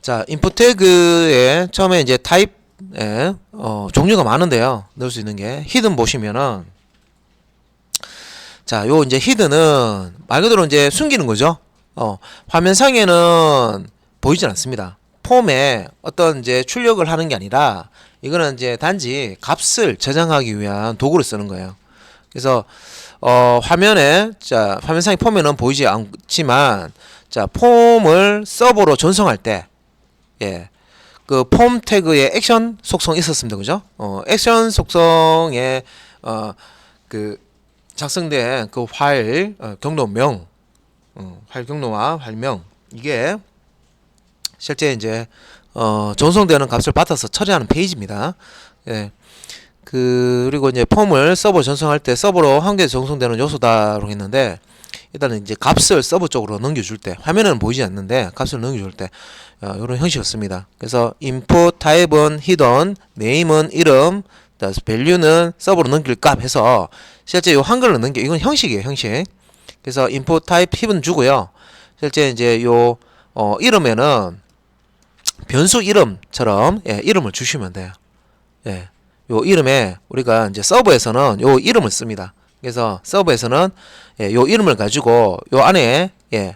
자, 인풋 태그에 처음에 이제 타입에 종류가 많은데요. 넣을 수 있는 게 히든 보시면은 자, 요 이제 히든은 말 그대로 이제 숨기는 거죠. 화면상에는 보이진 않습니다. 폼에 어떤 이제 출력을 하는 게 아니라 이거는 이제 단지 값을 저장하기 위한 도구를 쓰는 거예요. 그래서 화면에 자, 화면상의 폼에는 보이지 않지만 자, 폼을 서버로 전송할 때 예. 그 폼 태그에 액션 속성이 있었습니다. 그죠? 액션 속성에 그 작성된 그 파일 경로명 파일 경로와 파일명 이게 실제 이제 전송되는 값을 받아서 처리하는 페이지입니다. 예. 그리고 이제 폼을 서버 전송할 때 서버로 한 개 전송되는 요소다라고 했는데 일단은 이제 값을 서버 쪽으로 넘겨줄 때 화면에는 보이지 않는데 값을 넘겨줄 때 이런 형식이었습니다. 그래서 input type은 hidden, name은 이름, value는 서버로 넘길 값 해서 실제 요 한글로 넘겨 이건 형식이에요, 형식. 그래서 input type hidden 주고요. 실제 이제 요 이름에는 변수 이름처럼 이름을 주시면 돼요. 예. 요 이름에 우리가 이제 서버에서는 요 이름을 씁니다. 그래서 서버에서는 요 이름을 가지고 요 안에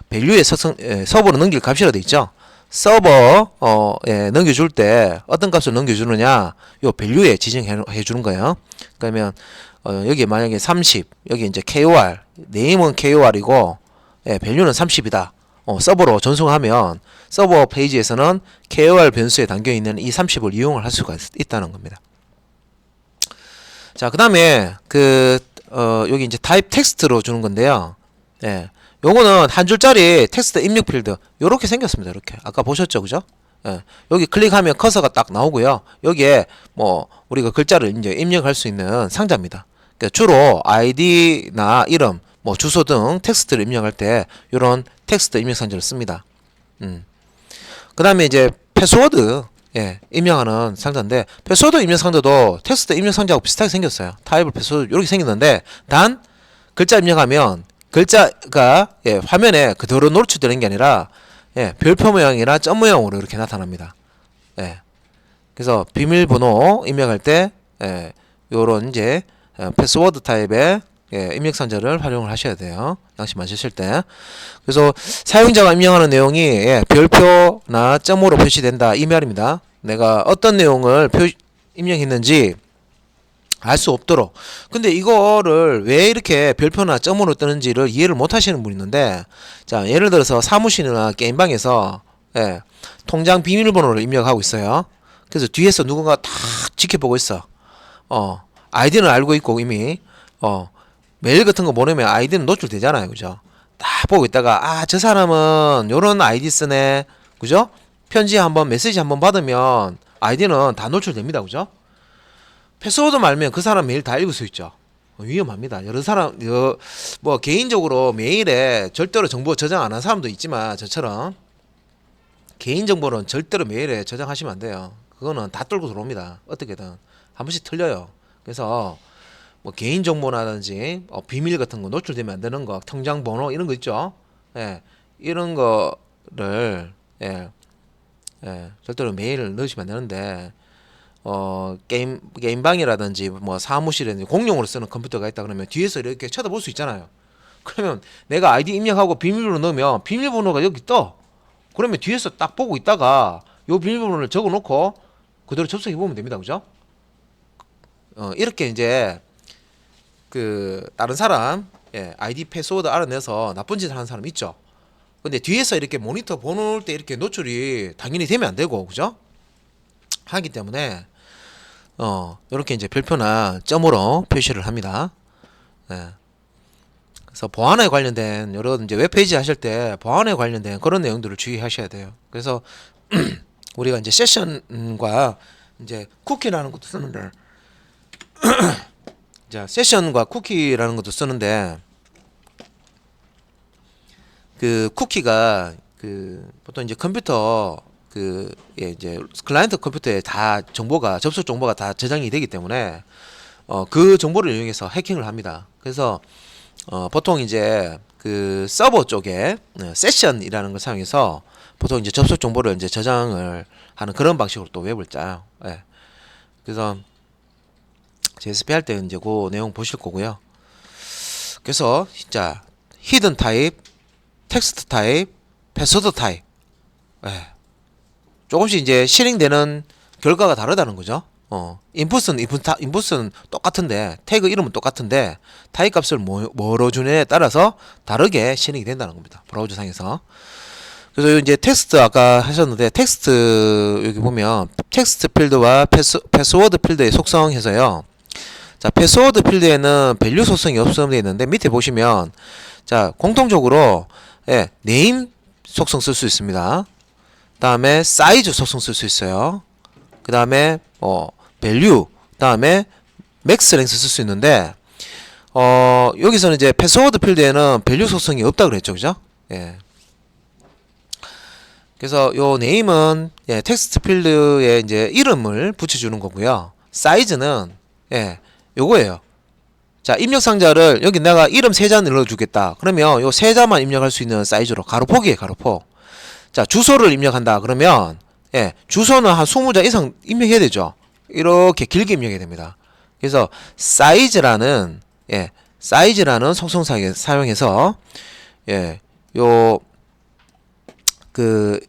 value의 서버로 넘길 값이라 돼 있죠. 서버 넘겨줄 때 어떤 값을 넘겨주느냐 요 value에 지정해 주는 거예요. 그러면 여기 만약에 30 여기 이제 KOR name은 KOR이고 value는 30이다. 서버로 전송하면 서버 페이지에서는 KOR 변수에 담겨 있는 이 30을 이용을 할 수가 있다는 겁니다. 자, 그 다음에 여기 이제 타입 텍스트로 주는 건데요. 예. 요거는 한 줄짜리 텍스트 입력 필드. 요렇게 생겼습니다. 이렇게. 아까 보셨죠? 그죠? 예. 여기 클릭하면 커서가 딱 나오고요. 여기에 뭐, 우리가 글자를 이제 입력할 수 있는 상자입니다. 그러니까 주로 아이디나 이름, 뭐, 주소 등 텍스트를 입력할 때 요런 텍스트 입력 상자를 씁니다. 그 다음에 이제 패스워드. 입력하는 상자인데 패스워드 입력 상자도 텍스트 입력 상자하고 비슷하게 생겼어요. 타입을 패스워드 이렇게 생겼는데 단 글자 입력하면 글자가 화면에 그대로 노출되는 게 아니라 별표 모양이나 점 모양으로 이렇게 나타납니다. 그래서 비밀번호 입력할 때 요런 이제 패스워드 타입의 입력 상자를 활용을 하셔야 돼요. 양심하실 때. 그래서 사용자가 입력하는 내용이 별표나 점으로 표시된다 이 말입니다. 내가 어떤 내용을 입력했는지 알 수 없도록. 근데 이거를 왜 이렇게 별표나 점으로 뜨는지를 이해를 못 하시는 분이 있는데 자, 예를 들어서 사무실이나 게임방에서 통장 비밀번호를 입력하고 있어요. 그래서 뒤에서 누군가 다 지켜보고 있어. 아이디는 알고 있고 이미 메일 같은 거 보내면 아이디는 노출되잖아요. 그죠? 딱 보고 있다가 저 사람은 요런 아이디 쓰네. 그죠? 편지 한번 메시지 한번 받으면 아이디는 다 노출됩니다. 그죠? 패스워드 말면 그 사람 메일 다 읽을 수 있죠. 위험합니다. 여러 사람 뭐 개인적으로 메일에 절대로 정보 저장 안 한 사람도 있지만 저처럼 개인정보는 절대로 메일에 저장하시면 안 돼요. 그거는 다 뚫고 들어옵니다. 어떻게든 한 번씩 틀려요. 그래서 뭐 개인정보라든지 비밀 같은 거 노출되면 안 되는 거, 통장 번호 이런 거 있죠. 이런 거를 절대로 메일을 넣으시면 안 되는데 게임방이라든지 뭐 사무실에 공용으로 쓰는 컴퓨터가 있다 그러면 뒤에서 이렇게 쳐다볼 수 있잖아요. 그러면 내가 아이디 입력하고 비밀번호 넣으면 비밀번호가 여기 떠. 그러면 뒤에서 딱 보고 있다가 요 비밀번호를 적어 놓고 그대로 접속해 보면 됩니다. 그죠? 이렇게 이제 다른 사람 아이디 패스워드 알아내서 나쁜 짓을 하는 사람 있죠. 근데 뒤에서 이렇게 모니터 보는 때 이렇게 노출이 당연히 되면 안 되고 그죠? 하기 때문에 이렇게 이제 별표나 점으로 표시를 합니다. 그래서 보안에 관련된 여러 이제 웹페이지 하실 때 보안에 관련된 그런 내용들을 주의하셔야 돼요. 그래서 우리가 이제 세션과 이제 쿠키라는 것도 쓰는데 자, 세션과 쿠키라는 것도 쓰는데 그 쿠키가 보통 이제 컴퓨터 이제 클라이언트 컴퓨터에 다 정보가 접속 정보가 다 저장이 되기 때문에 그 정보를 이용해서 해킹을 합니다. 그래서 보통 이제 그 서버 쪽에 세션이라는 걸 사용해서 보통 이제 접속 정보를 이제 저장을 하는 그런 방식으로 또 웹을 짜요. 예. 그래서 JSP 할 때 이제 그 내용 보실 거고요. 그래서 진짜 히든 타입, 텍스트 타입, 패스워드 타입. 예. 조금씩 이제 실행되는 결과가 다르다는 거죠. 인풋은 똑같은데, 태그 이름은 똑같은데, 타입 값을 뭐로 주느냐에 따라서 다르게 실행이 된다는 겁니다. 브라우저 상에서. 그래서 이제 텍스트 아까 하셨는데, 텍스트 여기 보면, 텍스트 필드와 패스워드 필드의 속성해서요. 자, 패스워드 필드에는 밸류 속성이 없음 되어 있는데, 밑에 보시면, 자, 공통적으로, 예, 네임 속성 쓸 수 있습니다. 다음에 사이즈 속성 쓸 수 있어요. 그 다음에 밸류, 다음에 맥스 랭스 쓸 수 있는데 여기서는 이제 패스워드 필드에는 밸류 속성이 없다 그랬죠, 그죠? 예. 그래서 요 네임은 예, 텍스트 필드에 이제 이름을 붙여주는 거고요. 사이즈는 예, 요거예요. 자, 입력 상자를 여기 내가 이름 3자 넣어주겠다. 그러면 요 3자만 입력할 수 있는 사이즈로 가로폭이에요, 가로폭. 자, 주소를 입력한다. 그러면 예, 주소는 한 20자 이상 입력해야 되죠. 이렇게 길게 입력해야 됩니다. 그래서 사이즈라는 예, 사이즈라는 속성 사용해서 예, 요 그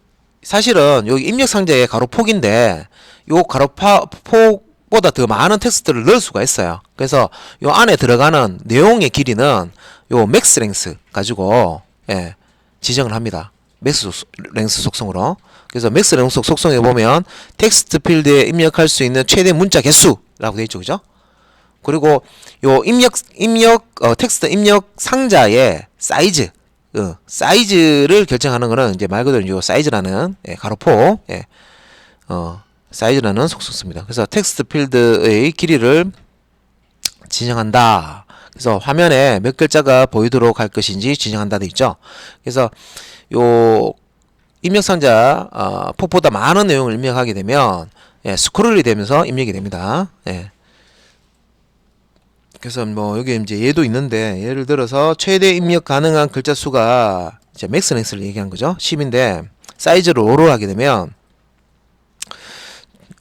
사실은 여기 입력 상자의 가로폭인데 요 가로폭보다 더 많은 텍스트를 넣을 수가 있어요. 그래서 요 안에 들어가는 내용의 길이는 요 맥스 랭스 가지고 예, 지정을 합니다. 맥스 랭스 속성으로. 그래서 맥스 랭스 속성에 보면 텍스트 필드에 입력할 수 있는 최대 문자 개수라고 되어 있죠, 그죠? 그리고 요 텍스트 입력 상자의 사이즈, 사이즈를 결정하는 거는 이제 말 그대로 요 사이즈라는 예, 가로폭, 예, 사이즈라는 속성 씁니다. 그래서 텍스트 필드의 길이를 지정한다. 그래서 화면에 몇 글자가 보이도록 할 것인지 지정한다 돼 있죠. 그래서 요 입력 상자 폭보다 많은 내용을 입력하게 되면 예, 스크롤이 되면서 입력이 됩니다. 예. 그래서 뭐 여기 이제 예도 있는데 예를 들어서 최대 입력 가능한 글자 수가 이제 맥스 랭스를 얘기한 거죠. 10인데 사이즈를 5로 하게 되면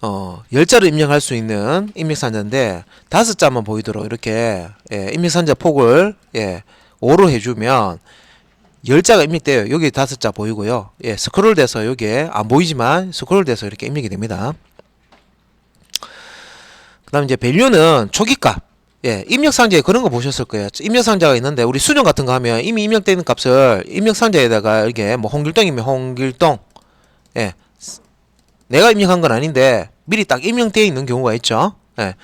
10자를 입력할 수 있는 입력 상자인데 5자만 보이도록 이렇게 예, 입력 상자 폭을 예, 5로 해주면 10자가 입력돼요. 여기 5자 보이고요. 예, 스크롤 돼서 여기에 안 보이지만 스크롤 돼서 이렇게 입력이 됩니다. 그 다음 이제 밸류는 초기값. 예, 입력 상자에 그런 거 보셨을 거예요. 입력 상자가 있는데 우리 수정 같은 거 하면 이미 입력되는 값을 입력 상자에다가 이렇게 뭐 홍길동이면 홍길동. 예. 내가 입력한 건 아닌데 미리 딱 입력되어 있는 경우가 있죠. 예.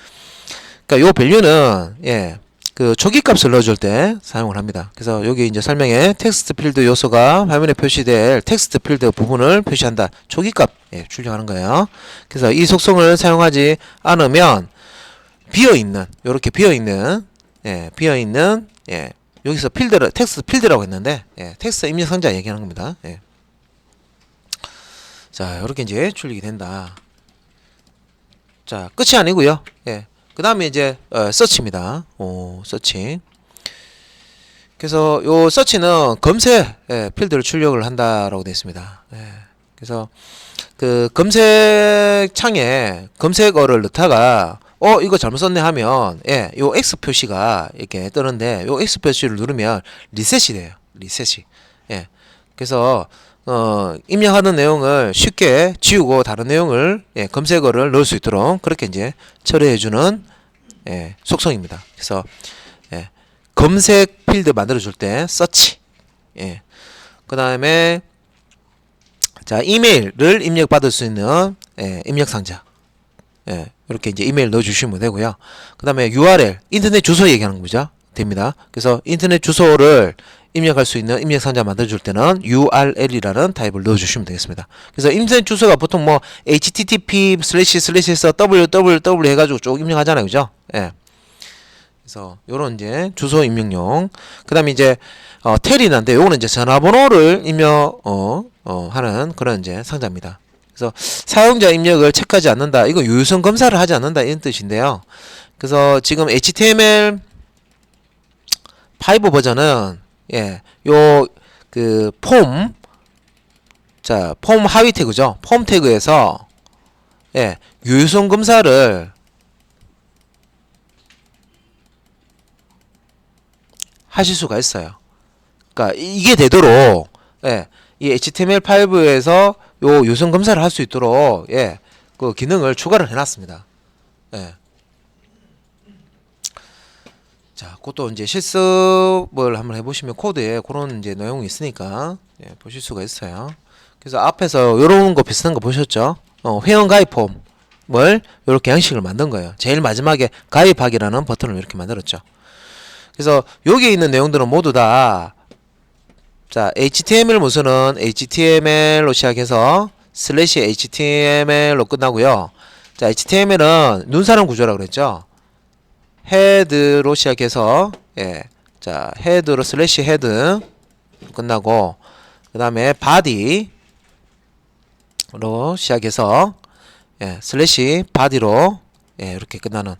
그러니까 요 밸류는 예. 그 초기값을 넣어줄 때 사용을 합니다. 그래서 여기 이제 설명에 텍스트 필드 요소가 화면에 표시될 텍스트 필드 부분을 표시한다. 초기값 예, 출력하는 거예요. 그래서 이 속성을 사용하지 않으면 비어있는 요렇게 비어있는 예, 비어있는 예, 여기서 필드를 텍스트 필드라고 했는데 예, 텍스트 입력 상자 얘기하는 겁니다. 예. 자, 요렇게 이제 출력이 된다. 자, 끝이 아니고요. 예. 그 다음에 이제 서치입니다. 서치. 그래서 요 서치는 검색 예, 필드를 출력을 한다라고 되어 있습니다. 예. 그래서 그 검색 창에 검색어를 넣다가 이거 잘못 썼네 하면 예, 요 X 표시가 이렇게 뜨는데 요 X 표시를 누르면 리셋이 돼요. 리셋이. 예. 그래서 입력하는 내용을 쉽게 지우고 다른 내용을 예, 검색어를 넣을 수 있도록 그렇게 이제 처리해주는 예, 속성입니다. 그래서 예, 검색 필드 만들어줄 때 서치. 예. 그 다음에 자 이메일을 입력받을 수 있는 예, 입력 상자. 예, 이렇게 이제 이메일 넣어주시면 되고요. 그 다음에 URL 인터넷 주소 얘기하는 거죠. 됩니다. 그래서 인터넷 주소를 입력할 수 있는 입력 상자 만들어줄 때는 URL이라는 타입을 넣어주시면 되겠습니다. 그래서 인터넷 주소가 보통 뭐 http//에서 www 해가지고 쭉 입력하잖아요, 그죠? 예. 그래서 요런 이제 주소 입력용. 그 다음에 이제 텔이난데 요거는 이제 전화번호를 입력 하는 그런 이제 상자입니다. 그래서 사용자 입력을 체크하지 않는다. 이거 유효성 검사를 하지 않는다 이런 뜻인데요. 그래서 지금 HTML5 버전은 예, 요 그 폼 자, 폼 하위 태그죠. 폼 태그에서 예, 유효성 검사를 하실 수가 있어요. 그러니까 이게 되도록 예, 이 HTML5에서 요 유효성 검사를 할 수 있도록 예, 그 기능을 추가를 해놨습니다. 예. 자, 그것도 이제 실습을 한번 해보시면 코드에 그런 이제 내용이 있으니까 예, 보실 수가 있어요. 그래서 앞에서 요런 거 비슷한 거 보셨죠? 회원 가입 폼을 이렇게 양식을 만든 거예요. 제일 마지막에 가입하기라는 버튼을 이렇게 만들었죠. 그래서 여기에 있는 내용들은 모두 다 자, HTML 문서는 HTML로 시작해서 슬래시 HTML로 끝나고요. 자, HTML은 눈사람 구조라고 그랬죠. 헤드로 시작해서 예, 자, 헤드로 슬래시 헤드 끝나고 그 다음에 바디로 시작해서 예, 슬래시 바디로 예, 이렇게 끝나는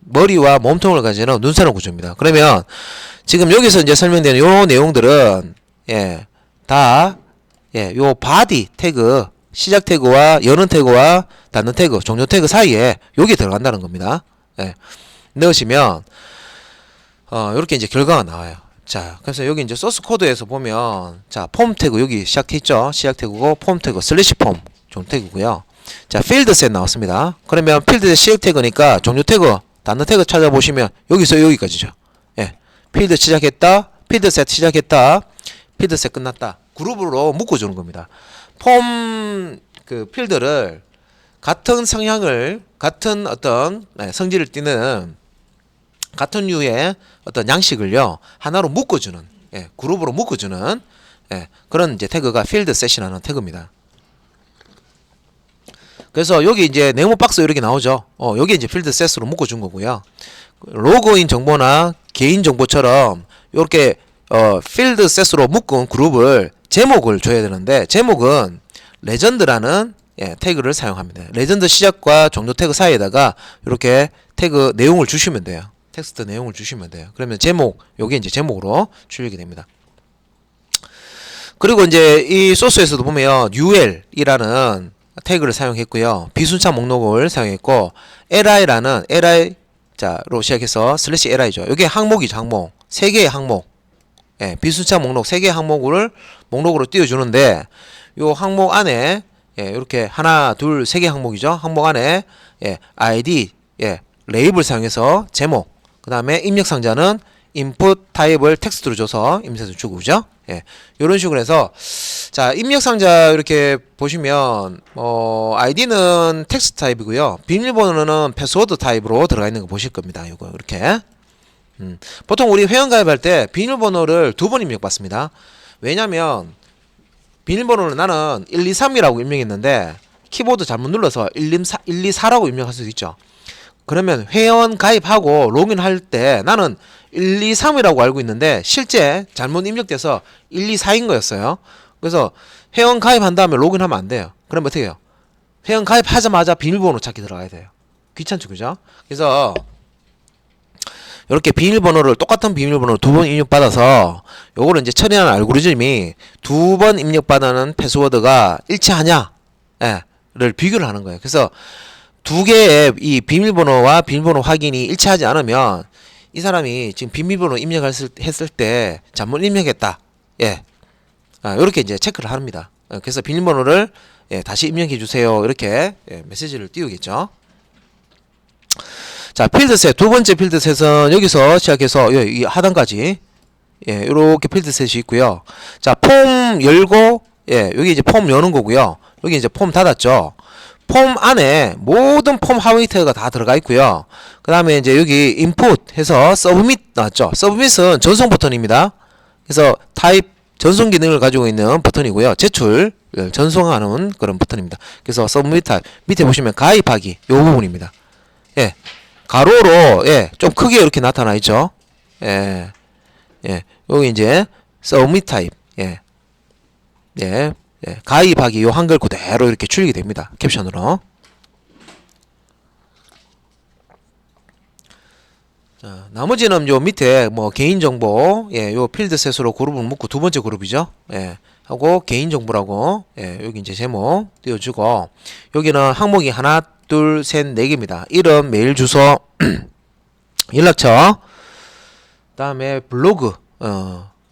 머리와 몸통을 가지는 눈사람 구조입니다. 그러면 지금 여기서 이제 설명되는 요 내용들은 예, 다 예, 요 바디 태그 시작 태그와 여는 태그와 닫는 태그 종료 태그 사이에 여기 들어간다는 겁니다. 예, 넣으시면 이렇게 이제 결과가 나와요. 자, 그래서 여기 이제 소스 코드에서 보면 자, 폼 태그 여기 시작 있죠. 시작 태그고 폼 태그 슬래시 폼 종료 태그고요. 자, 필드 셋 나왔습니다. 그러면 필드 셋 시작 태그니까 종료 태그 닫는 태그 찾아보시면 여기서 여기까지죠. 예. 필드 시작했다. 필드 셋 시작했다. 필드 셋 끝났다. 그룹으로 묶어주는 겁니다. 폼 그 필드를 같은 성향을 같은 어떤 성질을 띠는 같은 류의 어떤 양식을요 하나로 묶어주는 예, 그룹으로 묶어주는 예, 그런 이제 태그가 필드 셋이라는 태그입니다. 그래서 여기 이제 네모 박스 이렇게 나오죠. 여기 이제 필드 셋으로 묶어준 거고요. 로그인 정보나 개인 정보처럼 이렇게 필드 셋으로 묶은 그룹을 제목을 줘야 되는데 제목은 레전드라는 예, 태그를 사용합니다. 레전드 시작과 종료 태그 사이에다가 이렇게 태그 내용을 주시면 돼요. 텍스트 내용을 주시면 돼요. 그러면 제목, 요게 이제 제목으로 출력이 됩니다. 그리고 이제 이 소스에서도 보면 UL이라는 태그를 사용했고요. 비순차 목록을 사용했고 li라는 li 자로 시작해서 슬래시 li죠. 요게 항목이죠. 항목. 3개의 항목. 예, 비순차 목록 3개의 항목을 목록으로 띄워주는데 요 항목 안에 예, 이렇게 하나, 둘, 3개 항목이죠. 항목 안에 예, ID, 예, 레이블 사용해서 제목, 그 다음에 입력 상자는 인풋 타입을 텍스트로 줘서 임시에서 주고 그죠? 예, 이런 식으로 해서 자 입력 상자 이렇게 보시면 ID는 텍스트 타입이고요. 비밀번호는 패스워드 타입으로 들어가 있는 거 보실 겁니다. 이거 이렇게 보통 우리 회원 가입할 때 비밀번호를 2번 입력받습니다. 왜냐면 비밀번호를 나는 123이라고 입력했는데 키보드 잘못 눌러서 124라고 입력할 수도 있죠. 그러면 회원 가입하고 로그인할 때 나는 123이라고 알고 있는데 실제 잘못 입력돼서 124인 거였어요. 그래서 회원 가입한 다음에 로그인하면 안 돼요. 그럼 어떻게 해요? 회원 가입하자마자 비밀번호 찾기 들어가야 돼요. 귀찮죠, 그죠? 그래서 이렇게 비밀번호를 똑같은 비밀번호를 2번 입력받아서 요거를 이제 처리하는 알고리즘이 2번 입력받는 패스워드가 일치하냐 를 비교를 하는 거예요. 그래서 2개의 이 비밀번호와 비밀번호 확인이 일치하지 않으면 이 사람이 지금 비밀번호 입력했을 때 잘못 입력했다. 예. 이렇게 이제 체크를 합니다. 그래서 비밀번호를 예, 다시 입력해 주세요. 이렇게 예, 메시지를 띄우겠죠. 자, 필드셋 두 번째 필드셋은 여기서 시작해서 이 하단까지 예, 이렇게 필드셋이 있고요. 자, 폼 열고 예, 여기 이제 폼 여는 거고요. 여기 이제 폼 닫았죠. 폼 안에 모든 폼 하위태가 다 들어가 있고요. 그 다음에 이제 여기 인풋 해서 서브밋 나왔죠. 서브밋은 전송 버튼입니다. 그래서 타입 전송 기능을 가지고 있는 버튼이고요. 제출 전송하는 그런 버튼입니다. 그래서 서브밋 타입 밑에 보시면 가입하기 요 부분입니다. 예. 가로로 예, 좀 크게 이렇게 나타나 있죠. 예. 예. 여기 이제 서브밋 타입. 예. 예. 예. 가입하기 요 한글 그대로 이렇게 출력이 됩니다. 캡션으로. 자, 나머지는 요 밑에 뭐 개인정보, 예, 요 필드셋으로 그룹을 묶고 두 번째 그룹이죠. 예. 하고 개인정보라고 여기 이제 제목 띄워주고 여기는 항목이 하나 둘 셋 네 개입니다. 이름, 메일 주소, 연락처, 다음에 블로그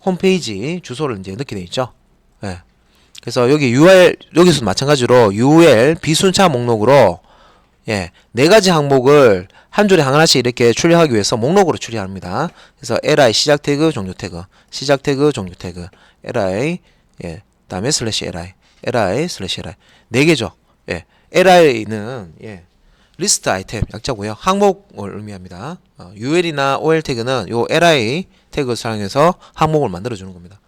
홈페이지 주소를 이제 넣게 돼 있죠. 예. 그래서 여기 URL 여기서 마찬가지로 URL 비순차 목록으로 네 가지 항목을 한 줄에 하나씩 이렇게 출력하기 위해서 목록으로 출력합니다. 그래서 li 시작 태그 종료 태그 시작 태그 종료 태그 li 다음에 슬래시 li 슬래시 li 네 개죠. li는 리스트 아이템 약자고요. 항목을 의미합니다. UL이나 OL 태그는 요 li 태그를 사용해서 항목을 만들어 주는 겁니다.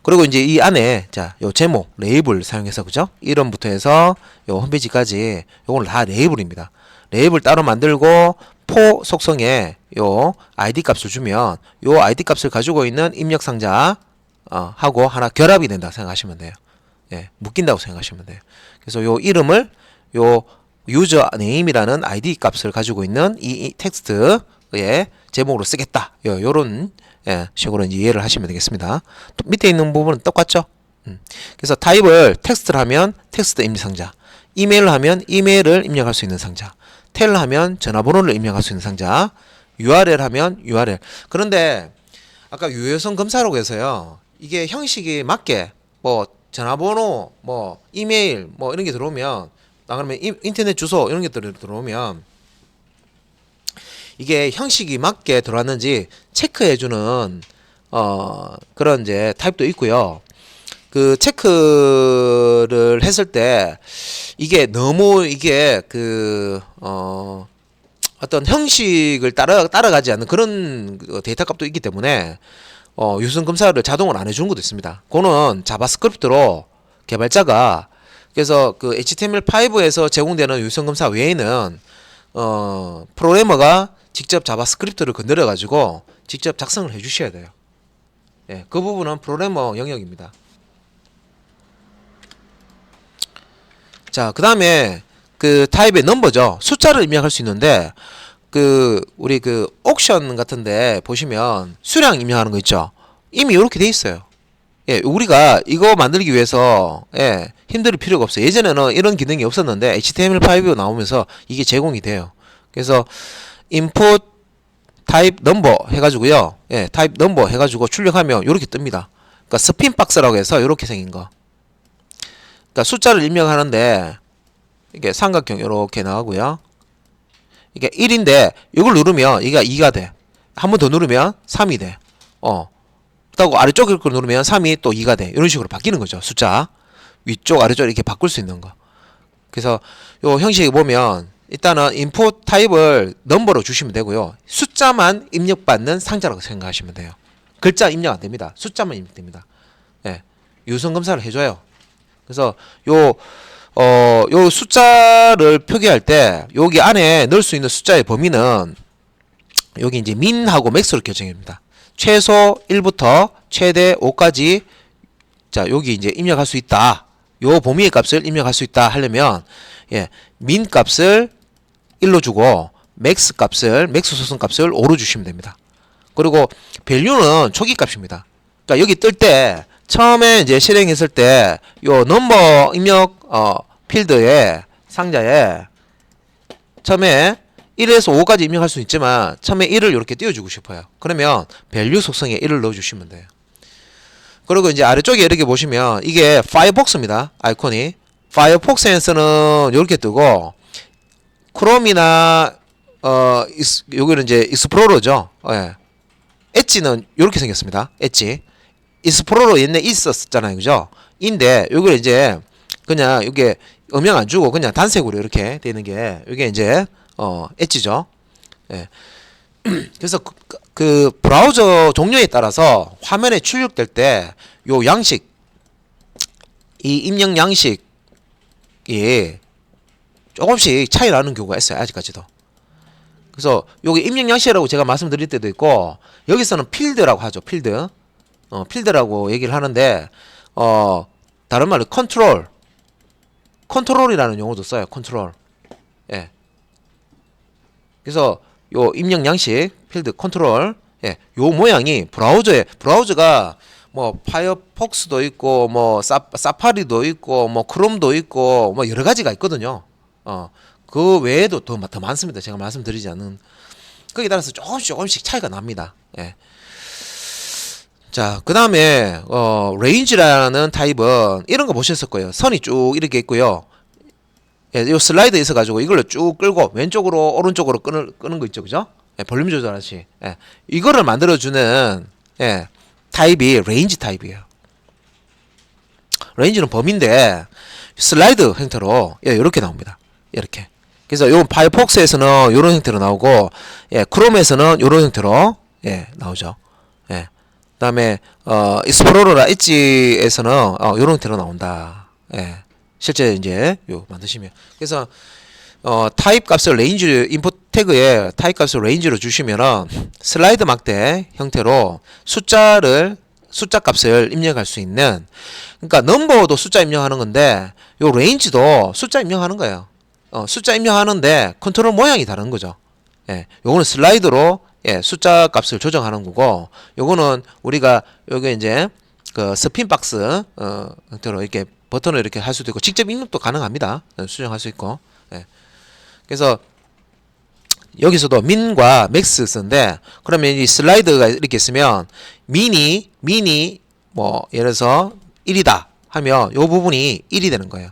그리고 이제 이 안에 요 제목 레이블 사용해서 그죠? 이름부터 해서 요 홈페이지까지 요거는 다 레이블입니다. 레이블 따로 만들고 포 속성에 요 ID 값을 주면 요 ID 값을 가지고 있는 입력 상자 하고 하나 결합이 된다 생각하시면 돼요. 묶인다고 생각하시면 돼요. 그래서 요 이름을 요 유저 네임이라는 ID 값을 가지고 있는 이 텍스트의 제목으로 쓰겠다. 요런 식으로 이제 이해를 하시면 되겠습니다. 또 밑에 있는 부분은 똑같죠? 그래서 타입을 텍스트를 하면 텍스트 입력 상자, 이메일을 하면 이메일을 입력할 수 있는 상자, 텔을 하면 전화번호를 입력할 수 있는 상자, URL 하면 URL. 그런데 아까 유효성 검사라고 해서요. 이게 형식이 맞게 뭐 전화번호, 뭐 이메일, 뭐 이런 게 들어오면 그러면 인터넷 주소 이런 게 들어오면 이게 형식이 맞게 들어왔는지 체크해주는 그런 이제 타입도 있고요. 그 체크를 했을 때 이게 너무 이게 어떤 형식을 따라가지 않는 그런 데이터 값도 있기 때문에 유선 검사를 자동으로 안 해주는 것도 있습니다. 그거는 자바스크립트로 개발자가 그래서 그 HTML5에서 제공되는 유선 검사 외에는 프로그래머가 직접 자바스크립트를 건드려 가지고 직접 작성을 해 주셔야 돼요. 그 부분은 프로그래머 영역입니다. 자, 그 다음에 그 타입의 넘버죠. 숫자를 입력할 수 있는데 우리 옥션 같은데 보시면 수량 입력하는 거 있죠. 이미 이렇게 돼 있어요. 우리가 이거 만들기 위해서 힘들 필요가 없어요. 예전에는 이런 기능이 없었는데 HTML5 나오면서 이게 제공이 돼요. 그래서 input type number 해가지고요. type number 해가지고 출력하면 이렇게 뜹니다. 그러니까 스핀 박스라고 해서 이렇게 생긴 거. 그러니까 숫자를 입력하는데 이게 삼각형 이렇게 나오고요. 이게 1인데 이걸 누르면 이게 2가 돼. 한 번 더 누르면 3이 돼. 그렇다고 아래쪽 걸 누르면 3이 또 2가 돼. 이런 식으로 바뀌는 거죠. 숫자 위쪽 아래쪽 이렇게 바꿀 수 있는 거. 그래서 요 형식에 보면 일단은 input 타입을 넘버로 주시면 되고요. 숫자만 입력받는 상자라고 생각하시면 돼요. 글자 입력 안 됩니다. 숫자만 입력됩니다. 유선 검사를 해줘요. 그래서 요 숫자를 표기할 때 여기 안에 넣을 수 있는 숫자의 범위는 여기 이제 min하고 max로 결정됩니다. 최소 1부터 최대 5까지 자 여기 이제 입력할 수 있다. 요 범위의 값을 입력할 수 있다 하려면 min 값을 1로 주고 max 소선 값을 5로 주시면 됩니다. 그리고 value는 초기 값입니다. 그러니까 여기 뜰 때 처음에 이제 실행했을 때 요 넘버 입력 필드에 상자에 처음에 1에서 5까지 입력할 수 있지만 처음에 1을 이렇게 띄워주고 싶어요. 그러면 value 속성에 1을 넣어주시면 돼요. 그리고 이제 아래쪽에 이렇게 보시면 이게 파이어폭스입니다. 아이콘이 파이어폭스에서는 이렇게 뜨고 크롬이나 여기는 이제 익스플로러죠. 엣지는 이렇게 생겼습니다. 엣지 익스플로러 옛날에 있었잖아요, 그죠? 인데 여기를 이제 그냥 이게 음영 안 주고 그냥 단색으로 이렇게 되는 게 이게 이제 엣지죠. 그래서 그 브라우저 종류에 따라서 화면에 출력될 때 요 양식 이 입력 양식이 조금씩 차이 나는 경우가 있어요. 아직까지도. 그래서 여기 입력 양식이라고 제가 말씀드릴 때도 있고 여기서는 필드라고 하죠. 필드. 필드라고 얘기를 하는데 다른 말로 컨트롤이라는 용어도 써요. 컨트롤. 그래서 요 입력 양식 필드 컨트롤 요 모양이 브라우저가 뭐 파이어폭스도 있고 뭐 사파리도 있고 뭐 크롬도 있고 뭐 여러 가지가 있거든요. 그 외에도 더 많습니다. 제가 말씀드리지 않은 거기에 따라서 조금씩 차이가 납니다. 예. 자, 그 다음에 레인지라는 타입은 이런 거 보셨을 거예요. 선이 쭉 이렇게 있고요. 예, 요 슬라이드 있어가지고 이걸로 쭉 끌고 왼쪽으로 오른쪽으로 끄는 거 있죠, 그죠? 예, 볼륨 조절하시. 예, 이거를 만들어주는 예, 타입이 레인지 타입이에요. 레인지는 범위인데 슬라이드 형태로 예, 이렇게 나옵니다. 이렇게. 그래서 요 파이어폭스에서는 이런 형태로 나오고 예, 크롬에서는 이런 형태로 예, 나오죠. 예. 그다음에 익스플로러라 엣지에서는 이런 형태로 나온다. 예. 실제 이제 요 만드시면 그래서 타입 값을 레인지 인풋 태그에 타입 값을 레인지로 주시면은 슬라이드 막대 형태로 숫자 값을 입력할 수 있는 그러니까 넘버도 숫자 입력하는 건데 요 레인지도 숫자 입력하는 거예요. 숫자 입력하는데 컨트롤 모양이 다른 거죠. 예. 요거는 슬라이드로 예, 숫자 값을 조정하는 거고 요거는 우리가 요게 이제 그 스핀 박스 형태로 이렇게 버튼을 이렇게 할 수도 있고 직접 입력도 가능합니다. 수정할 수 있고. 예. 그래서 여기서도 민과 맥스 쓰는데 그러면 이 슬라이드가 이렇게 있으면 미니 뭐 예를 들어서 1이다 하면 요 부분이 1이 되는 거예요.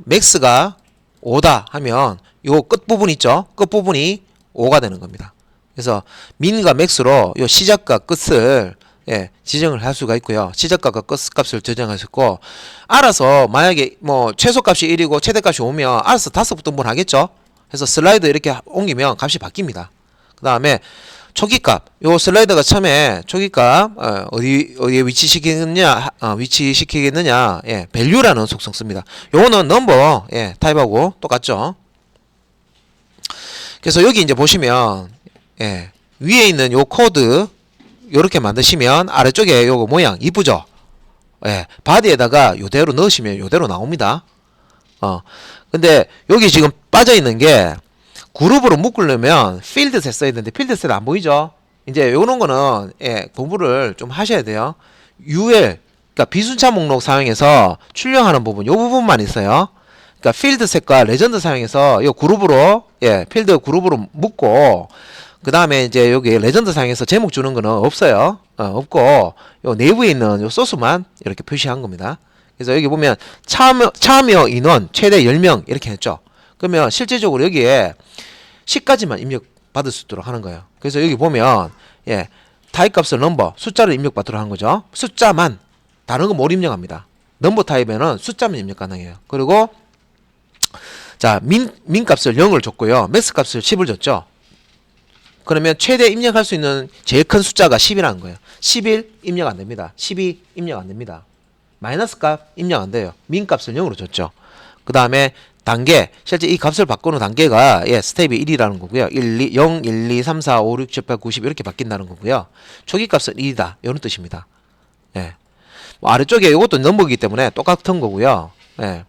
맥스가 5다 하면 요 끝부분 있죠? 끝부분이 5가 되는 겁니다. 그래서 민과 맥스로 요 시작과 끝을 예, 지정을 할 수가 있고요. 시작값과 끝값을 지정할 수 있고 알아서 만약에 뭐 최소값이 1이고 최대값이 5면 알아서 5부터 하겠죠. 그래서 슬라이드 이렇게 옮기면 값이 바뀝니다. 그 다음에 초기값 요 슬라이드가 처음에 초기값 어디에 위치시키겠느냐 예, value라는 속성 씁니다. 요거는 넘버 예, 타입하고 똑같죠. 그래서 여기 이제 보시면 예, 위에 있는 요 코드 요렇게 만드시면 아래쪽에 요거 모양 이쁘죠? 예, 바디에다가 요대로 넣으시면 요대로 나옵니다. 근데 여기 지금 빠져 있는 게 그룹으로 묶으려면 필드셋 써야 되는데 필드셋 안 보이죠? 이제 요런 거는 예, 공부를 좀 하셔야 돼요. UL 그러니까 비순차 목록 사용해서 출력하는 부분 요 부분만 있어요. 그러니까 필드셋과 레전드 사용해서 요 그룹으로 예, 필드 그룹으로 묶고 그 다음에 이제 여기 레전드 사용해서 제목 주는 거는 없어요. 없고 요 내부에 있는 요 소스만 이렇게 표시한 겁니다. 그래서 여기 보면 참여 인원 최대 10명 이렇게 했죠. 그러면 실제적으로 여기에 10까지만 입력 받을 수 있도록 하는 거예요. 그래서 여기 보면 예, 타입 값을 넘버 숫자를 입력 받도록 하는 거죠. 숫자만 다른 거 못 입력합니다. 넘버 타입에는 숫자만 입력 가능해요. 그리고 자, 민 값을 0을 줬고요. 맥스 값을 10을 줬죠. 그러면 최대 입력할 수 있는 제일 큰 숫자가 10이라는 거예요. 11 입력 안 됩니다. 12 입력 안 됩니다. 마이너스 값 입력 안 돼요. 민 값을 0으로 줬죠. 그 다음에 단계, 실제 이 값을 바꾸는 단계가 예, 스텝이 1이라는 거고요. 0, 1, 2, 3, 4, 5, 6, 7, 8, 90 이렇게 바뀐다는 거고요. 초기 값은 1이다. 이런 뜻입니다. 예. 뭐 아래쪽에 이것도 넘버이기 때문에 똑같은 거고요. 예.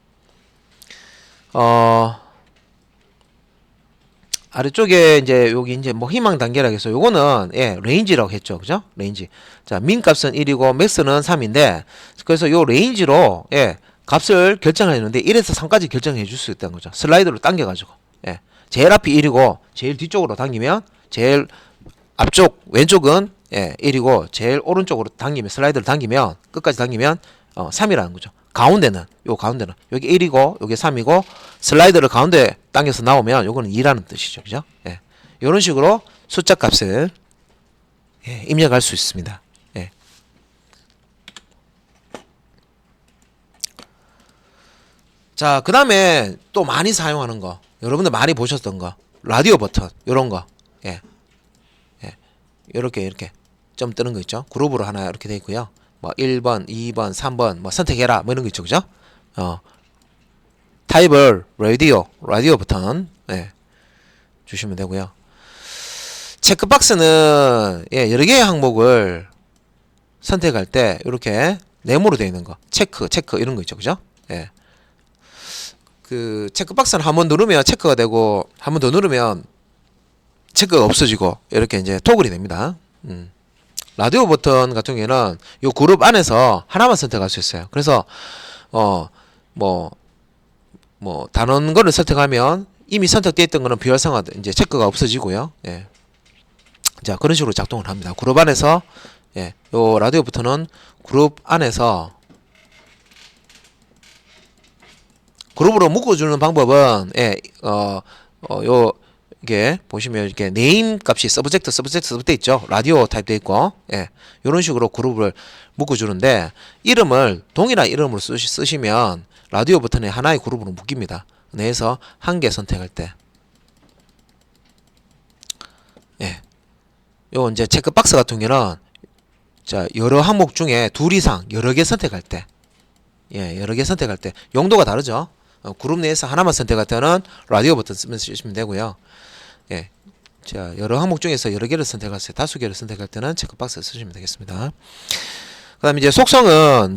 아래쪽에 이제 여기 이제 뭐 희망 단계라고 해서 요거는 예, 레인지라고 했죠. 그죠? 레인지. 자, 민 값은 1이고 맥스는 3인데 그래서 요 레인지로 예, 값을 결정하는데 1에서 3까지 결정해 줄 수 있다는 거죠. 슬라이드로 당겨 가지고. 예. 제일 앞이 1이고 제일 뒤쪽으로 당기면 제일 앞쪽 왼쪽은 예, 1이고 제일 오른쪽으로 당기면 슬라이드를 당기면 끝까지 당기면 3이라는 거죠. 가운데는 여기 1이고 여기 3이고 슬라이드를 가운데 당겨서 나오면 요거는 2라는 뜻이죠. 그죠? 예. 요런 식으로 숫자 값을 예, 입력할 수 있습니다. 예. 자, 그 다음에 또 많이 사용하는 거 여러분들 많이 보셨던 거 라디오 버튼 요런 거 예. 예. 이렇게 점 뜨는 거 있죠. 그룹으로 하나 이렇게 돼 있고요. 뭐 1번, 2번, 3번 뭐 선택해라 뭐 이런 거 있죠. 그죠? 타입을 라디오 버튼 예, 주시면 되고요. 체크박스는 예, 여러 개의 항목을 선택할 때 이렇게 네모로 되어 있는 거 체크 이런 거 있죠. 그죠? 예. 그 체크박스는 한번 누르면 체크가 되고 한 번 더 누르면 체크가 없어지고 이렇게 이제 토글이 됩니다. 라디오 버튼 같은 경우에는 요 그룹 안에서 하나만 선택할 수 있어요. 그래서 다른 거를 선택하면 이미 선택되어 있던 거는 비활성화 이제 체크가 없어지고요. 예. 자, 그런 식으로 작동을 합니다. 그룹 안에서 예, 요 라디오 버튼은 그룹 안에서 그룹으로 묶어주는 방법은 이게 보시면 이렇게 네임 값이 서브젝트 있죠. 라디오 타입 돼 있고 이런 식으로 그룹을 묶어주는데 이름을 동일한 이름으로 쓰시면 라디오 버튼에 하나의 그룹으로 묶입니다. 내에서 한 개 선택할 때 요 이제 체크박스 같은 경우는 자 여러 항목 중에 둘 이상 여러 개 선택할 때 여러 개 선택할 때 용도가 다르죠. 그룹 내에서 하나만 선택할 때는 라디오 버튼 쓰시면 되고요. 자 여러 항목 중에서 여러 개를 선택하세요. 다수 개를 선택할 때는 체크박스 쓰시면 되겠습니다. 그 다음에 이제 속성은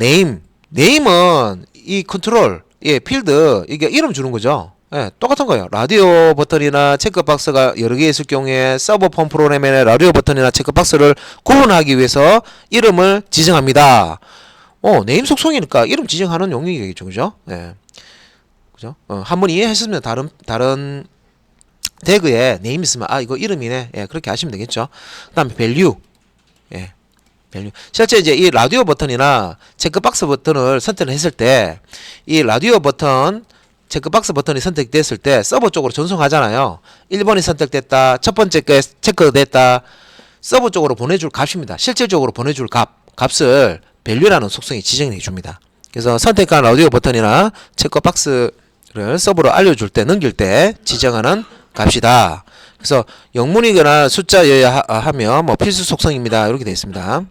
네임은 이 컨트롤 필드 이게 이름 주는 거죠. 똑같은 거예요. 라디오 버튼이나 체크박스가 여러 개 있을 경우에 서버 폰 프로그램의 라디오 버튼이나 체크박스를 구분하기 위해서 이름을 지정합니다. 네임 속성이니까 이름 지정하는 용량이겠죠, 그죠? 그죠? 한번 이해하셨으면 다른 태그에 네임 있으면 이거 이름이네. 그렇게 하시면 되겠죠. 그다음에 value. value. 실제 이제 이 라디오 버튼이나 체크박스 버튼을 선택했을 때 이 라디오 버튼 체크박스 버튼이 선택됐을 때 서버 쪽으로 전송하잖아요. 1번이 선택됐다. 첫 번째 게 체크됐다. 서버 쪽으로 보내줄 값입니다. 실질적으로 보내줄 값을 value라는 속성이 지정해 줍니다. 그래서 선택한 라디오 버튼이나 체크박스를 서버로 알려줄 때 넘길 때 지정하는 값이다. 그래서 영문이거나 숫자여야 하면 뭐 필수 속성입니다. 이렇게 되어 있습니다.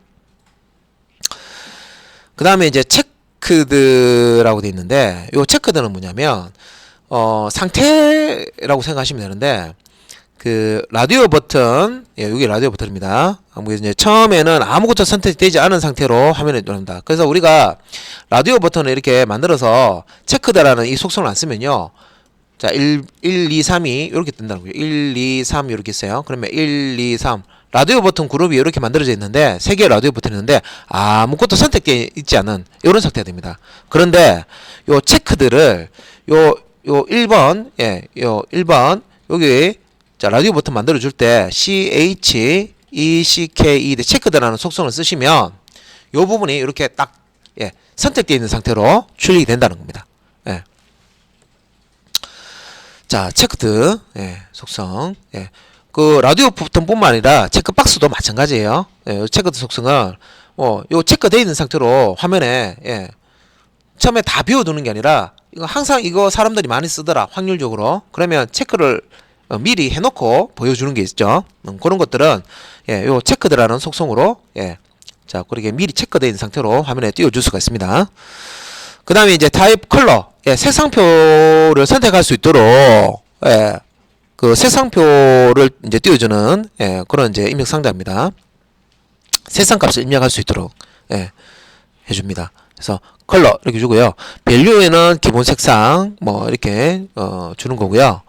그 다음에 이제 체크드라고 되어 있는데 요 체크드는 뭐냐면 상태라고 생각하시면 되는데 그 라디오 버튼 여기 라디오 버튼입니다. 이제 처음에는 아무것도 선택되지 않은 상태로 화면에 들어옵니다. 그래서 우리가 라디오 버튼을 이렇게 만들어서 체크드라는 이 속성을 안 쓰면요. 자, 1, 2, 3이 이렇게 뜬다는 거죠. 1, 2, 3 이렇게 있어요. 그러면 1, 2, 3 라디오 버튼 그룹이 이렇게 만들어져 있는데 3개의 라디오 버튼이 있는데 아무것도 선택되어 있지 않은 이런 상태가 됩니다. 그런데 요 체크들을 요 1번 요 1번 여기 자 라디오 버튼 만들어 줄 때 CHECKE 체크드라는 속성을 쓰시면 요 부분이 이렇게 딱 선택되어 있는 상태로 출력이 된다는 겁니다. 자, 체크드 속성. 그 라디오 버튼뿐만 아니라 체크박스도 마찬가지예요. 체크드 속성은 요 체크되어 있는 상태로 화면에 처음에 다 비워두는 게 아니라 이거 항상 이거 사람들이 많이 쓰더라 확률적으로. 그러면 체크를 미리 해놓고 보여주는 게 있죠. 그런 것들은 요 체크드라는 속성으로 자 그렇게 미리 체크되어 있는 상태로 화면에 띄워줄 수가 있습니다. 그 다음에 이제 타입 컬러 색상표를 선택할 수 있도록 그 색상표를 이제 띄워주는 그런 이제 입력 상자입니다. 색상값을 입력할 수 있도록 해줍니다. 그래서 컬러 이렇게 주고요. value에는 기본 색상 뭐 이렇게 주는 거고요.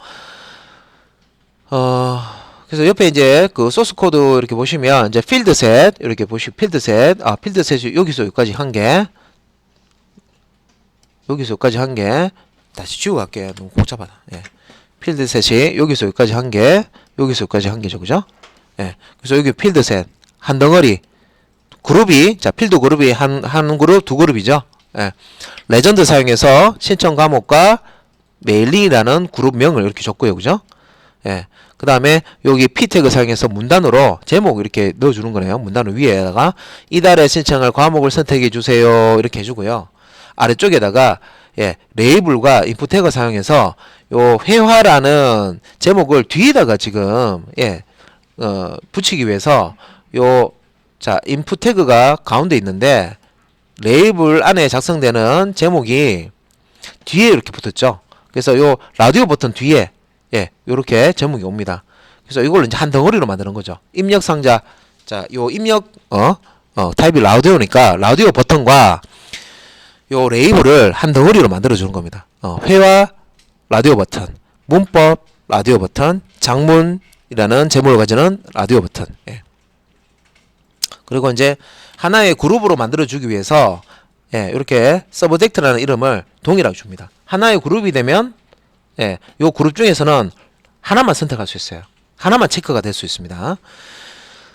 그래서 옆에 이제 그 소스 코드 이렇게 보시면 이제 필드셋 이렇게 필드셋이 여기서 여기까지 한 개. 여기서 여기까지 한 개. 다시 지우고 갈게요. 너무 복잡하다. 필드셋이 여기서 여기까지 한 개. 여기서 여기까지 한 개죠. 그죠? 그래서 여기 필드셋. 한 덩어리. 그룹이, 자, 필드 그룹이 한 그룹, 두 그룹이죠. 레전드 사용해서 신청 과목과 메일링이라는 그룹명을 이렇게 줬고요. 그죠? 그 다음에 여기 p 태그 사용해서 문단으로 제목 이렇게 넣어주는 거네요. 문단을 위에다가 이달에 신청할 과목을 선택해 주세요. 이렇게 해주고요. 아래쪽에다가 레이블과 인풋 태그 사용해서 요 회화라는 제목을 뒤에다가 지금 붙이기 위해서 자 인풋 태그가 가운데 있는데 레이블 안에 작성되는 제목이 뒤에 이렇게 붙었죠. 그래서 요 라디오 버튼 뒤에 요렇게 제목이 옵니다. 그래서 이걸 이제 한 덩어리로 만드는 거죠. 입력 상자. 자, 요 입력 타입이 라디오니까 라디오 버튼과 요 레이블을 한 덩어리로 만들어 주는 겁니다. 회화 라디오 버튼, 문법 라디오 버튼, 장문이라는 제목을 가지는 라디오 버튼. 그리고 이제 하나의 그룹으로 만들어주기 위해서 예, 이렇게 서브젝트라는 이름을 동일하게 줍니다. 하나의 그룹이 되면 예, 요 그룹 중에서는 하나만 선택할 수 있어요. 하나만 체크가 될 수 있습니다.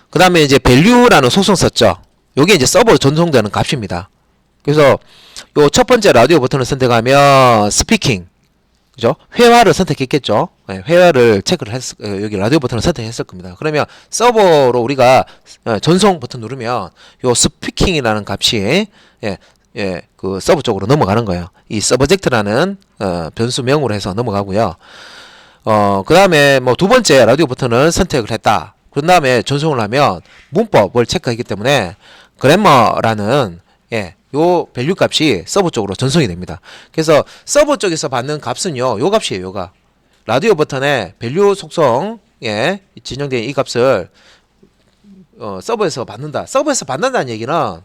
그 다음에 이제 value라는 속성 썼죠. 요게 이제 서버로 전송되는 값입니다. 그래서 요 첫 번째 라디오 버튼을 선택하면 스피킹, 그죠? 회화를 선택했겠죠. 네, 회화를 체크를 여기 라디오 버튼을 선택했을 겁니다. 그러면 서버로 우리가 전송 버튼 누르면 요 스피킹이라는 값이 그 서버 쪽으로 넘어가는 거예요. 이 서브젝트라는 변수명으로 해서 넘어가고요. 그 다음에 뭐 두 번째 라디오 버튼을 선택을 했다. 그런 다음에 전송을 하면 문법을 체크하기 때문에 그래머라는 요 밸류 값이 서버 쪽으로 전송이 됩니다. 그래서 서버 쪽에서 받는 값은요, 요 값이에요. 요가 라디오 버튼의 밸류 속성 진정된 이 값을 서버에서 받는다. 서버에서 받는다는 얘기는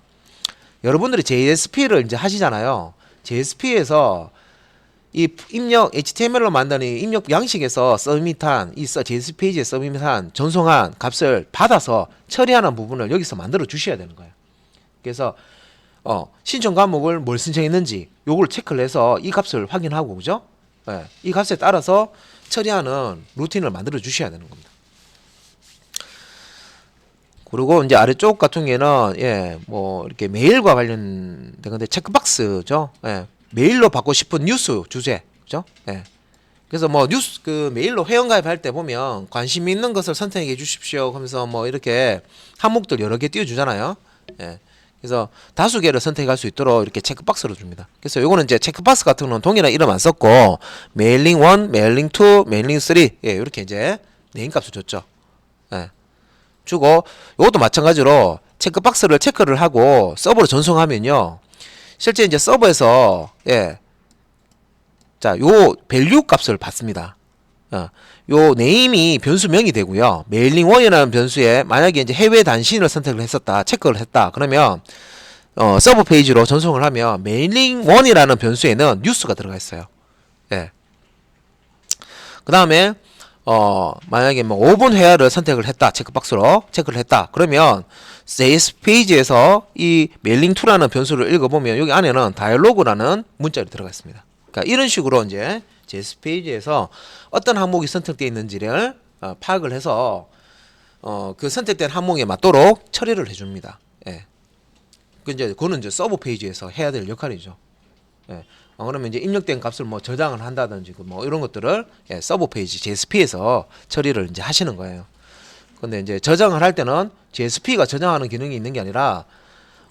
여러분들이 JSP를 이제 하시잖아요. JSP에서 이 입력 HTML로 만드는 이 입력 양식에서 서밋한 이 JSP 페이지에 서밋한 전송한 값을 받아서 처리하는 부분을 여기서 만들어 주셔야 되는 거예요. 그래서 신청 과목을 뭘 신청했는지 요걸 체크를 해서 이 값을 확인하고, 그죠? 이 값에 따라서 처리하는 루틴을 만들어 주셔야 되는 겁니다. 그리고 이제 아래쪽 같은 경우에는 뭐 이렇게 메일과 관련된 건데 체크박스죠. 메일로 받고 싶은 뉴스 주제, 그죠? 그래서 뭐 뉴스 그 메일로 회원가입할 때 보면 관심 있는 것을 선택해 주십시오 하면서 뭐 이렇게 항목들 여러 개 띄워 주잖아요. 그래서 다수 개를 선택할 수 있도록 이렇게 체크박스로 줍니다. 그래서 요거는 이제 체크박스 같은 경우는 동일한 이름 안 썼고 메일링 1, 메일링 2, 메일링 3 이렇게 이제 네임 값을 줬죠. 주고 요것도 마찬가지로 체크박스를 체크를 하고 서버로 전송하면요. 실제 이제 서버에서 자, 요 밸류 값을 받습니다. 요 네임이 변수명이 되고요. 메일링 1이라는 변수에 만약에 이제 해외 단신을 선택을 했었다, 체크를 했다. 그러면 서버 페이지로 전송을 하면 메일링 1이라는 변수에는 뉴스가 들어가 있어요. 그 다음에 만약에 뭐 5분 회화를 선택을 했다, 체크박스로 체크를 했다. 그러면 JS 페이지에서 이 메일링2라는 변수를 읽어보면 여기 안에는 다이얼로그라는 문자가 들어가 있습니다. 그러니까 이런 식으로 이제 JS 페이지에서 어떤 항목이 선택되어 있는지를 파악을 해서 그 선택된 항목에 맞도록 처리를 해줍니다. 그거는 이제 서버 페이지에서 해야 될 역할이죠. 그러면 이제 입력된 값을 뭐 저장을 한다든지 뭐 이런 것들을 서버 페이지 JSP에서 처리를 이제 하시는 거예요. 근데 이제 저장을 할 때는 JSP가 저장하는 기능이 있는 게 아니라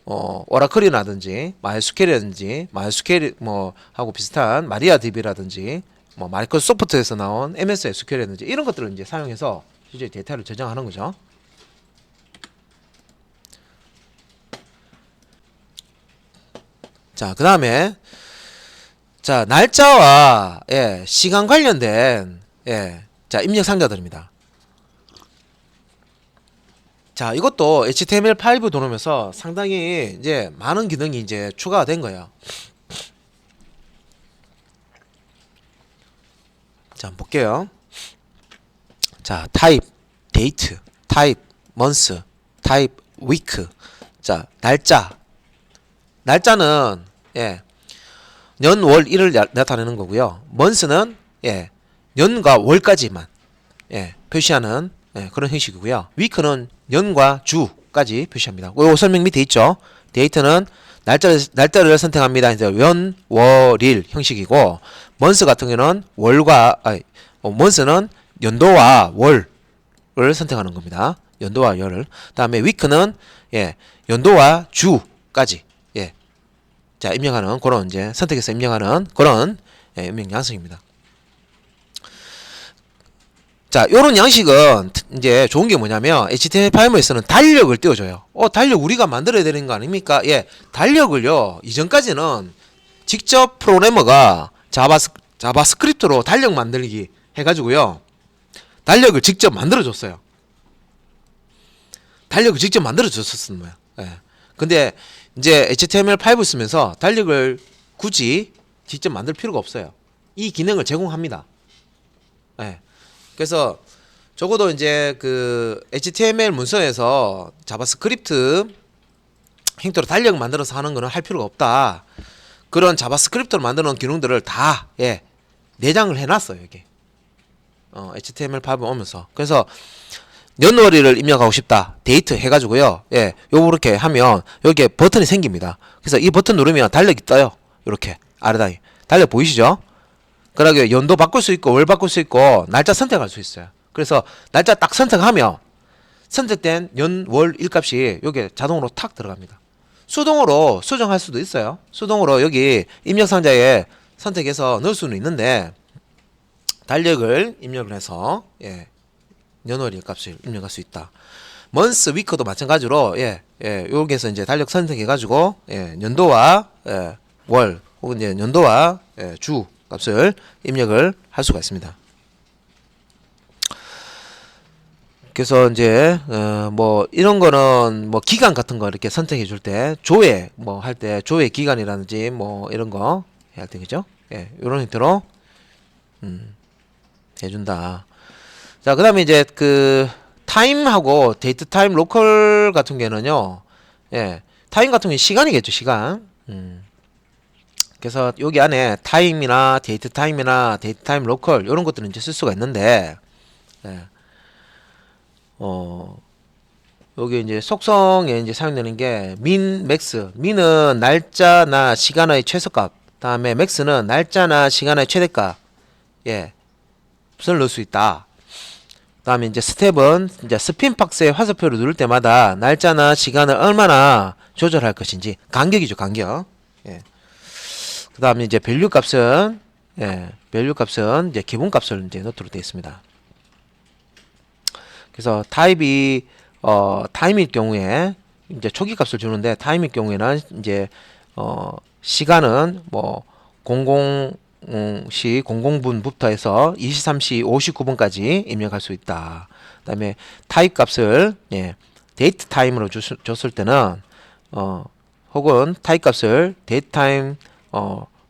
오라클이라든지 마이스퀘어라든지 마이스퀘어 뭐 하고 비슷한 마리아DB라든지 뭐 마이크로소프트에서 나온 MS SQL이라든지 이런 것들을 이제 사용해서 실제 데이터를 저장하는 거죠. 자, 그 다음에 자, 날짜와 시간 관련된 자, 입력 상자들입니다. 자, 이것도 HTML5 들어오면서 상당히 이제 많은 기능이 이제 추가가 된 거예요. 자, 한번 볼게요. 자, 타입, 데이트, 타입, 먼스, 타입, 위크. 자, 날짜. 날짜는 년, 월, 일을 나타내는 거고요. 먼스는 년과 월까지만 표시하는 그런 형식이고요. 위크는 년과 주까지 표시합니다. 요 설명 밑에 있죠. 데이트는 날짜를 선택합니다. 이제 연, 월, 일 형식이고, 먼스 같은 경우는 먼스는 연도와 월을 선택하는 겁니다. 연도와 열을. 다음에 위크는 연도와 주까지 자, 입력하는 그런 이제 선택해서 입력하는 그런 입력 양식입니다. 자, 요런 양식은 이제 좋은 게 뭐냐면 HTML5에서는 달력을 띄워줘요. 달력 우리가 만들어야 되는 거 아닙니까? 달력을요, 이전까지는 직접 프로그래머가 자바스크립트로 달력 만들기 해가지고요, 달력을 직접 만들어줬어요. 달력을 직접 만들어줬었던 거야. 근데 이제 HTML5 쓰면서 달력을 굳이 직접 만들 필요가 없어요. 이 기능을 제공합니다. 그래서 적어도 이제 그 HTML 문서에서 자바스크립트 형태로 달력 만들어서 하는 거는 할 필요가 없다. 그런 자바스크립트로 만들어 놓은 기능들을 다 내장을 해놨어요. 여기 HTML5 오면서. 그래서 연월일을 입력하고 싶다. 데이트 해가지고요. 요렇게 하면 여기에 버튼이 생깁니다. 그래서 이 버튼 누르면 달력이 떠요. 요렇게 아래다이 달력 보이시죠? 그러게 연도 바꿀 수 있고 월 바꿀 수 있고 날짜 선택할 수 있어요. 그래서 날짜 딱 선택하면 선택된 연, 월, 일값이 여기에 자동으로 탁 들어갑니다. 수동으로 수정할 수도 있어요. 수동으로 여기 입력 상자에 선택해서 넣을 수는 있는데 달력을 입력을 해서 연월, 일값을 입력할 수 있다. month, week도 마찬가지로 여기에서 이제 달력 선택해 가지고 연도와 월 혹은 이제 연도와 주 값을 입력을 할 수가 있습니다. 그래서 이제 뭐 이런 거는 뭐 기간 같은 거 이렇게 선택해 줄 때 조회 뭐 할 때 조회 기간이라든지 뭐 이런 거 할 때 그죠? 이런 형태로 해준다. 자, 그다음에 이제 그 타임하고 데이트 타임 로컬 같은 경우는요. 타임 같은 경우는 시간이겠죠, 시간. 그래서 여기 안에 타임이나 데이트 타임이나 데이트 타임 로컬 이런 것들은 이제 쓸 수가 있는데 여기 이제 속성에 이제 사용되는 게 min, max. min은 날짜나 시간의 최소값. 다음에 max는 날짜나 시간의 최대값. 을 넣을 수 있다. 다음에 이제 스텝은 이제 스핀 박스의 화살표를 누를 때마다 날짜나 시간을 얼마나 조절할 것인지 간격이죠, 간격. 그 다음에 이제 밸류 값은 밸류 값은 이제 기본 값을 이제 넣도록 되어 있습니다. 그래서 타입이 타임일 경우에 이제 초기 값을 주는데 타임일 경우에는 이제 시간은 뭐 00시 00분부터 해서 23시 59분까지 입력할 수 있다. 그다음에 타입 값을 데이트 타임으로 줬을 때는 혹은 타입 값을 데이트 타임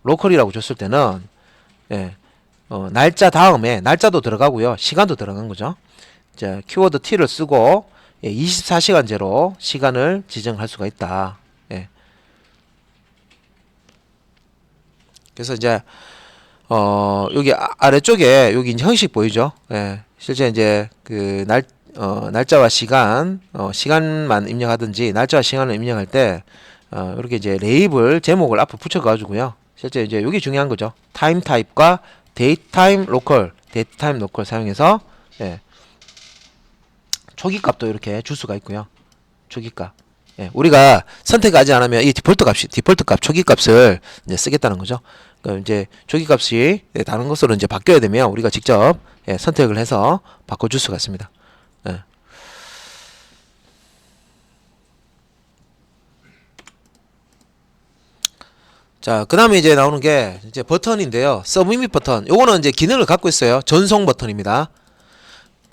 로컬이라고 줬을 때는 날짜 다음에 날짜도 들어가고요. 시간도 들어간 거죠. 자, 키워드 T를 쓰고 24시간제로 시간을 지정할 수가 있다. 그래서 이제 여기 아래쪽에 여기 이제 형식 보이죠? 실제 이제 그 날짜와 시간 시간만 입력하든지 날짜와 시간을 입력할 때 이렇게 이제 레이블 제목을 앞에 붙여 가지고요. 실제 이제 여기 중요한 거죠. 타임 타입과 데이트 타임 로컬 사용해서 초기 값도 이렇게 줄 수가 있고요. 초기 값. 우리가 선택하지 않으면 이 디폴트 값 초기 값을 이제 쓰겠다는 거죠. 그럼 이제 초기 값이 다른 것으로 이제 바뀌어야 되면 우리가 직접 선택을 해서 바꿔줄 수가 있습니다. 자, 그 다음에 이제 나오는 게 이제 버튼인데요. 서브밋 버튼. 요거는 이제 기능을 갖고 있어요. 전송 버튼입니다.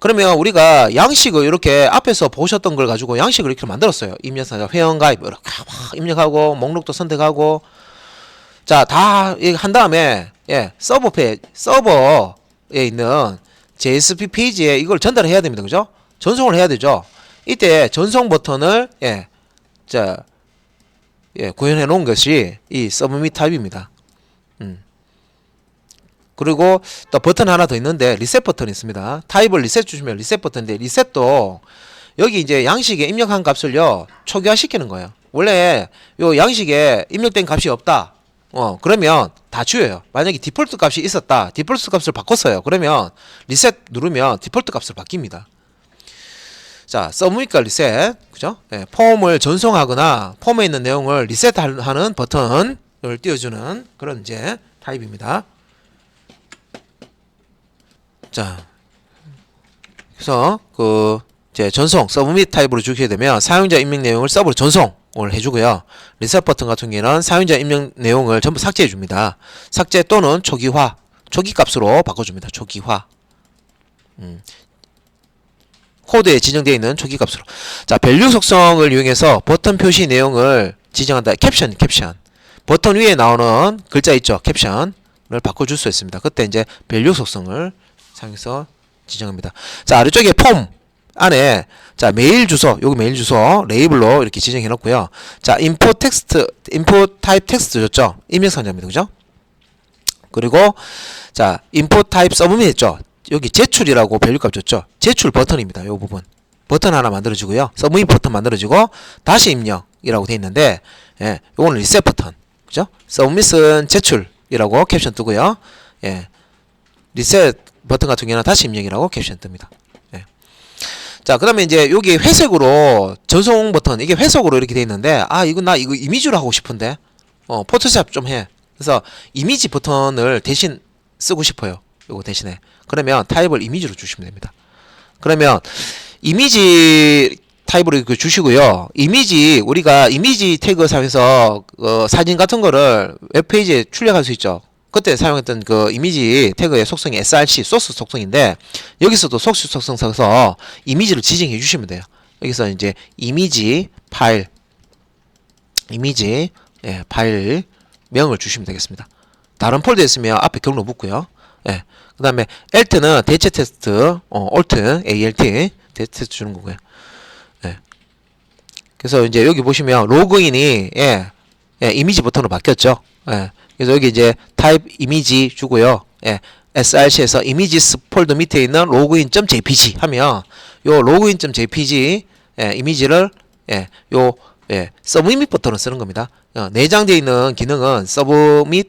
그러면 우리가 양식을 이렇게 앞에서 보셨던 걸 가지고 양식을 이렇게 만들었어요. 입력상자 회원가입 이렇게 막 입력하고 목록도 선택하고 자, 다 한 다음에 서버에 있는 JSP 페이지에 이걸 전달해야 됩니다. 그죠? 전송을 해야 되죠. 이때 전송 버튼을 구현해 놓은 것이 이 서브밋 타입입니다. 그리고 또 버튼 하나 더 있는데 리셋 버튼이 있습니다. 타입을 리셋 주시면 리셋 버튼인데 리셋도 여기 이제 양식에 입력한 값을요 초기화 시키는 거예요. 원래 요 양식에 입력된 값이 없다. 그러면 다 주어요. 만약에 디폴트 값이 있었다. 디폴트 값을 바꿨어요. 그러면 리셋 누르면 디폴트 값으로 바뀝니다. 자, 서브밋과 리셋, 그죠? 폼을 전송하거나 폼에 있는 내용을 리셋하는 버튼을 띄워주는 그런 이제 타입입니다. 자, 그래서 그 이제 전송 서브밋 타입으로 주게 되면 사용자 입력 내용을 서브로 전송을 해주고요. 리셋 버튼 같은 경우에는 사용자 입력 내용을 전부 삭제해 줍니다. 삭제 또는 초기화, 초기 값으로 바꿔줍니다. 초기화. 코드에 지정되어 있는 초기 값으로. 자, 밸류 속성을 이용해서 버튼 표시 내용을 지정한다. 캡션. 버튼 위에 나오는 글자 있죠. 캡션을 바꿔줄 수 있습니다. 그때 이제 밸류 속성을 사용해서 지정합니다. 자, 아래쪽에 폼 안에 자, 메일 주소, 요거 메일 주소 레이블로 이렇게 지정해 놓고요. 자, 인포 텍스트, 인포 타입 텍스트 줬죠? 입력 상자입니다. 그죠? 그리고 자, 인포 타입 서브밋 했죠? 여기 제출이라고 밸류값 줬죠? 제출 버튼입니다. 요 부분. 버튼 하나 만들어지고요. 서브밋 버튼 만들어지고 다시 입력이라고 돼 있는데 예, 요거는 리셋 버튼. 그죠? 서브밋은 제출이라고 캡션 뜨고요. 예. 리셋 버튼 같은 경우는 다시 입력이라고 캡션 뜹니다. 예. 자, 그다음에 이제 여기 회색으로 전송 버튼, 이게 회색으로 이렇게 돼 있는데 아, 이거 나 이거 이미지로 하고 싶은데 포토샵 좀 해. 그래서 이미지 버튼을 대신 쓰고 싶어요. 요거 대신에. 그러면 타입을 이미지로 주시면 됩니다. 그러면 이미지 타입으로 이렇게 주시고요. 이미지, 우리가 이미지 태그 사용해서 사진 같은 거를 웹페이지에 출력할 수 있죠. 그때 사용했던 그 이미지 태그의 속성이 src, 소스 속성인데 여기서도 소스 속성 써서 이미지를 지정해 주시면 돼요. 여기서 이제 이미지 파일, 이미지 예, 파일 명을 주시면 되겠습니다. 다른 폴더에 있으면 앞에 경로 묻고요. 예. 그 다음에 alt는 대체 테스트, alt, alt 대체 테스트 주는 거고요. 예. 그래서 이제 여기 보시면 로그인이 예, 예, 이미지 버튼으로 바뀌었죠. 예. 그래서 여기 이제 타입 이미지 주고요. 예. src에서 이미지스 폴더 밑에 있는 로그인.jpg 하면 요 로그인.jpg 예, 이미지를 예, 요 예, 서브밋 버튼을 쓰는 겁니다. 내장되어 있는 기능은 서브밋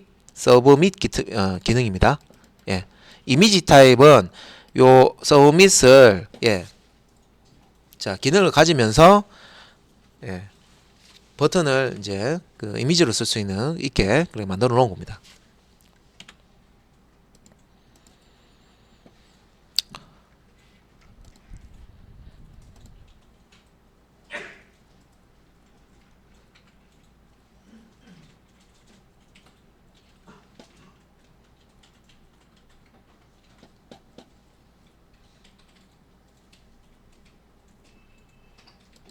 기능입니다. 예. 이미지 타입은 요 서브밋을 예. 자, 기능을 가지면서 예. 버튼을 이제 그 이미지로 쓸 수 있게 그렇게 만들어 놓은 겁니다.